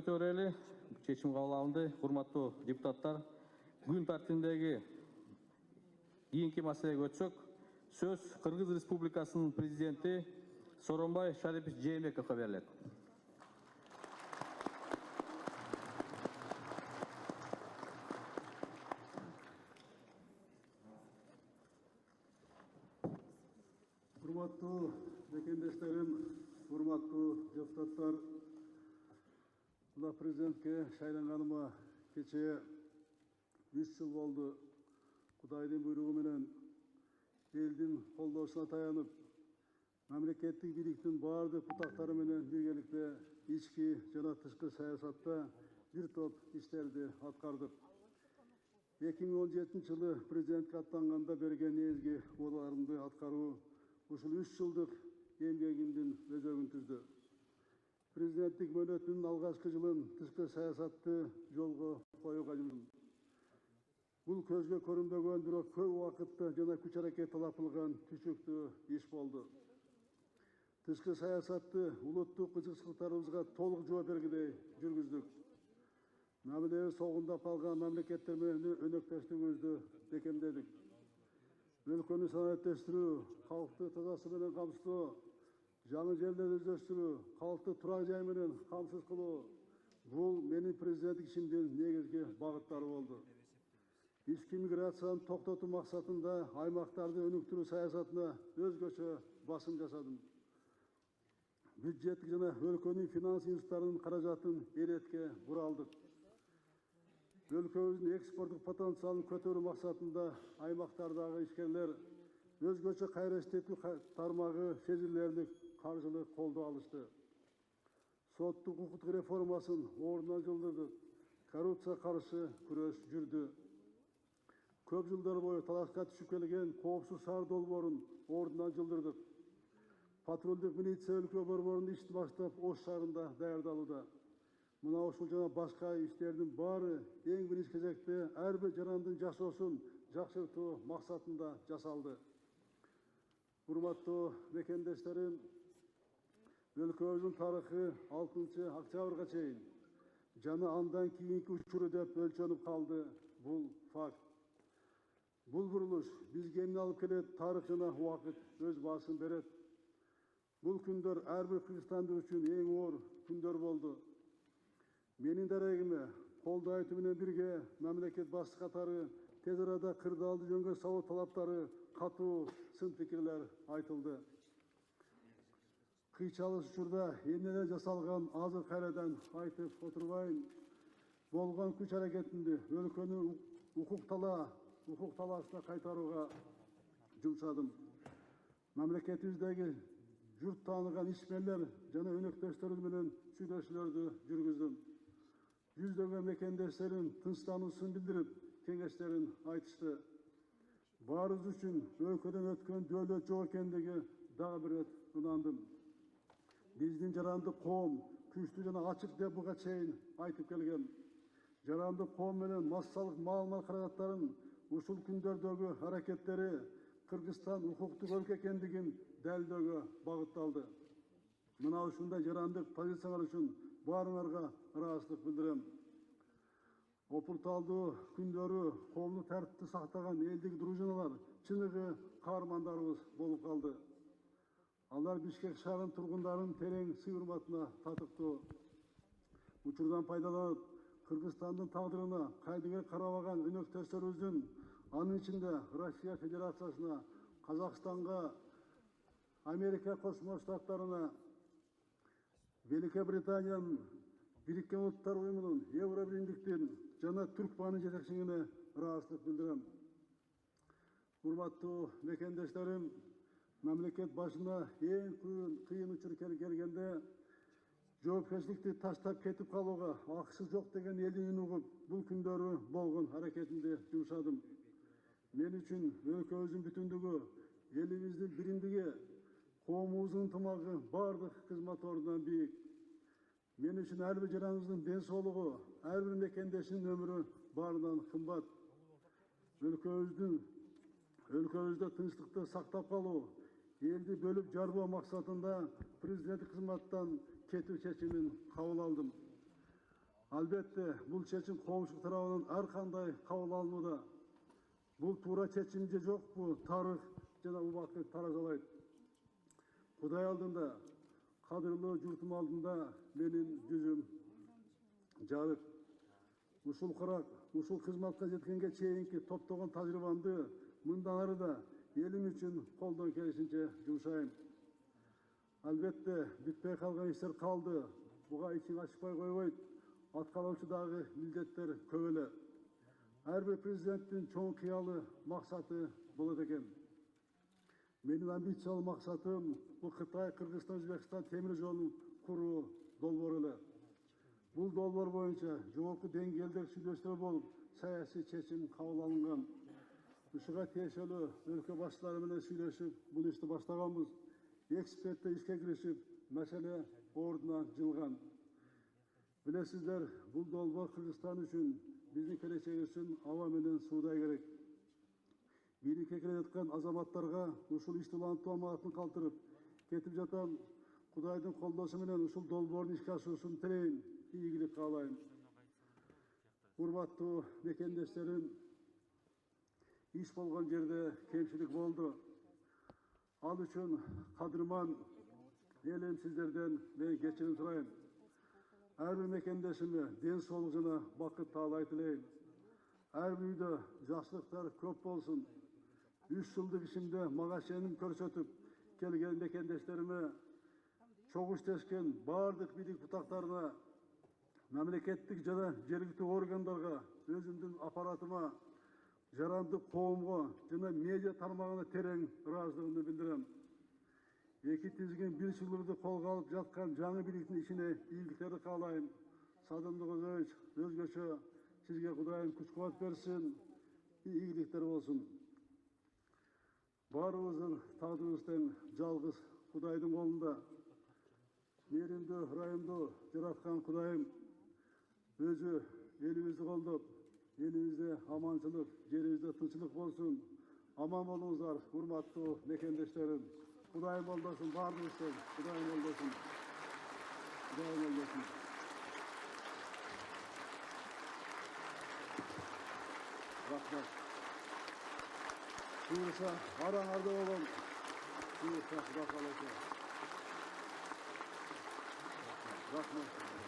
көтөрелі. Чечим кабыл алынды. Урматтуу депутаттар, күн тартибиндеги кийинки маселеге өтсөк, сөз Кыргыз Республикасынын президенти Сооронбай Шарипович Жээнбековго берилет. Урматтуу мекендештерим, урматтуу депутаттар, мына президентке шайланганыма кечээ 3 жыл болду. Кудайдын буйругу менен элдин колдоосуна таянып, мамлекеттик бийликтин баардык бутактары менен биргеликте ички жана тышкы саясатта бир топ иштерди аткардык. 2017 жылы президентке аттанганда берген негизги убаларымды аткаруу ушул 3 жылдык эмгегимдин өзөгүн түздү. Президенттик мөөнөтүнүн алгачкы жылын тышкы саясатты жолго коюуга жумдум. Бул көзгө көрүнбөгөн, бирок көп убакытты жана күч аракет талап кылган түшүктүү иш болду. Тышкы саясатты улуттук кызыкчылыктарыбызга толук жооп бергилей жүргүздүк. Мамилебиз согундап калган мамлекеттер менен өнөктөштүгүбүздү бекемдедик. Өлкөнү санааттештирүү, калкты тазасы менен камсыздоо, жаңы жерлерди өздөштүрүү, калкты турак жай менен камсыз кылуу — бул менин президенттик ишимдин негизги багыттары болду. Ички миграцияны токтотуу максатында аймактарды өнүктүрүү саясатына өзгөчө басым жасадым. Бюджеттик жана өлкөнүн финанс институттарынын каражатын эретке буралдык. Өлкөбүздүн экспорттук потенциалын көтөрүү максатында аймактардагы ишкерлер өзгөчө кайра иштетүү тармагы сезилерлик каржылык колдоо алышты. Соттук укуктук реформасын ордунан жылдырдык. Коррупция каршы күрөш жүрдү. Көп жылдар бою талашка түшүп келген коопсуз шаар долбоорун ордунан жылдырдык. Патрулдук милиция өлкө борборунун ишти баштап Ош шаарында даярдалууда. Мына ушул жана башка иштердин баары эң биринчи кезекте ар бир жарандын жашоосун жакшыртуу максатында жасалды. Урматтуу мекендештерим, өлкөбүздүн тарыхы 6 октябрга чейин жана андан кийинки учуру деп өлчөнүп калды. Бул факт. Бул бурулуш бизге эмне алып келет? Тарых жана убакыт өз баасын берет. Бул күндөр ар бир кыргызстандык үчүн эң оор күндөр болду. Менин дарегиме колдоо айтуу менен бирге мамлекет башчысы катары тез арада кырдаалды жөнгө салуу талаптары катуу сын пикирлер айтылды. Кыйчалыс учурда эмнелер жасалган азыр кайрадан айтып отурбайын. Болгон күч аракетимди өлкөнүн укук талаасына кайтарууга жумшадым. Мамлекетибиздеги журт тааныган ишмерлер жана өнөктөштөрү менен сүйлөшүүлөрдү жүргүздүм. Жүздөгөн мекендештерим тынчтануусун билдирип, кеңештерин айтышты. Баарыбыз үчүн өлкөдөн өткөн дөөлөт жок экендиги дагы бир рет ынандым. Биздин жарандык коом күчтүү жана ачык деп буга чейин айтып келгем. Жарандык коом менен массалык маалымат каражаттарын ушул күндөрдөгү аракеттери Кыргызстан укуктук өлкө экендигин далилдөөгө багытталды. Мына ушундай жарандык позициялар үчүн баарыңарга ыраазычылык билдирем. Опурталдуу күндөрү коомдук тартипти сактаган элдик дружиналар чыныгы каармандарыбыз болуп калды. Алар Бишкек шаарынын тургундарын терең сый урматына татыктуу. Учурдан пайдаланып, Кыргызстандын тагдырына кайдыгер карабаган өнөктөштөрүбүздүн, анын ичинде Россия Федерациясына, Казакстанга, Америка Кошмо Штаттарына, Великобританиянын, Бириккен Улуттар Уюмунун, Евробиримдиктин жана Түркманын жетекчилигине ыраазычылык билдирем. Урматтуу мекендештерим, мамлекет башына эң кыйын учур келгенде жоопкерчиликти таштап кетип калууга акысы жок деген элдин үнүн угуп, бул күндөрү болгон аракетимди жумшадым. Мен үчүн өлкөбүздүн бүтүндүгү, элибиздин биримдиги, коомубуздун ынтымагы бардык кызмат ордунан бийик. Мен үчүн ар бир жараныбыздын ден соолугу, ар бир мекендешинин өмүрү баарынан кымбат. Өлкөбүздө тынчтыкты сактап калуу, элди бөлүп жарбоо максатында президенттик кызматтан кетүү чечимин кабыл алдым. Albatta, бұл чечим коомчулук тарабынан ар кандай кабыл алынууда. Бұл туура чечим же жок, бул тарых жана убакыт таразалайт. Кудай алдында, кадырлуу журтум алдында менин жүзүм жарык. Ушул кырак, ушул кызматка жеткенге чейинки топтогон тажрыйбамды мындан ары да элим үчүн колдон келишинче жумшайм. Албетте, бүтпөй калган иштер калды. Буга ичиң ачпай койбойт. Аткаруучудагы милдеттер көп эле. Ар бир президенттин чоң кыялы максаты болот экен. Менин амбициялуу максатым бул Кытай, Кыргызстан, Өзбекстан темир жолун куруу долбоору эле. Бул долбоор боюнча жогорку деңгээлдеги сүйлөшүүлөр болуп, саясий чечим кабыл алынган. Ушуга тиешелүү өлкө башчылары менен сүйлөшүп, бул ишти баштаганбыз. Эксперттер ишке киришип, маселе ордуна жылган. Билесиздер, бул долбоор Кыргызстан үчүн, биздин келечеги үчүн аба менен суудай керек. Бийликке келе жаткан азаматтарга ушул ишти улантуу аманатын калтырып кетип жатам. Кудайдын колдоосу менен ушул долбоордун ишке ашуусун тилейм, ийгилик каалайм. Урматтуу мекендештерим, иш болгон жерде кемчилик болду. Ал үчүн кадырман элим сиздерден мен кечирим сурайм. Ар бир мекендешиме ден соолук жана бакыт таалай тилейм. Ар бир үйдө жакшылыктар көп болсун. 3 жылдык ишимде мага сеним көрсөтүп келген мекендештериме, чогуу иштешкен бардык бийлик бутактарына, мамлекеттик жана жергиликтүү органдарга, өзүмдүн аппаратыма, жарандык коомго жана медиа тармагына терең ыраазычылыгымды билдирем. Эки тизген бир жылдырды колго алып жаткан жаңы бийликтин ишине ийгиликтерди каалайм. Садым Ныгызович, өзгөчө сизге Кудайым күч-кубат берсин, ийгиликтер болсун. Баарыбыздын тагдырыбыз тең жалгыз Кудайдын колунда. Мээримдүү, ырайымдуу жараткан Кудайым өзү элибизди колдоп, элибизде аманчылык, жерибизде тынччылык болсун. Аман болуңуздар, урматтуу мекендештерим. Кудайым колдосун баардыгыбызды. Кудайым колдосун. Кудайым колдосун. Рахмат. Буюрса, араңарда болом. Буюрса, Кудай кааласа. Рахмат.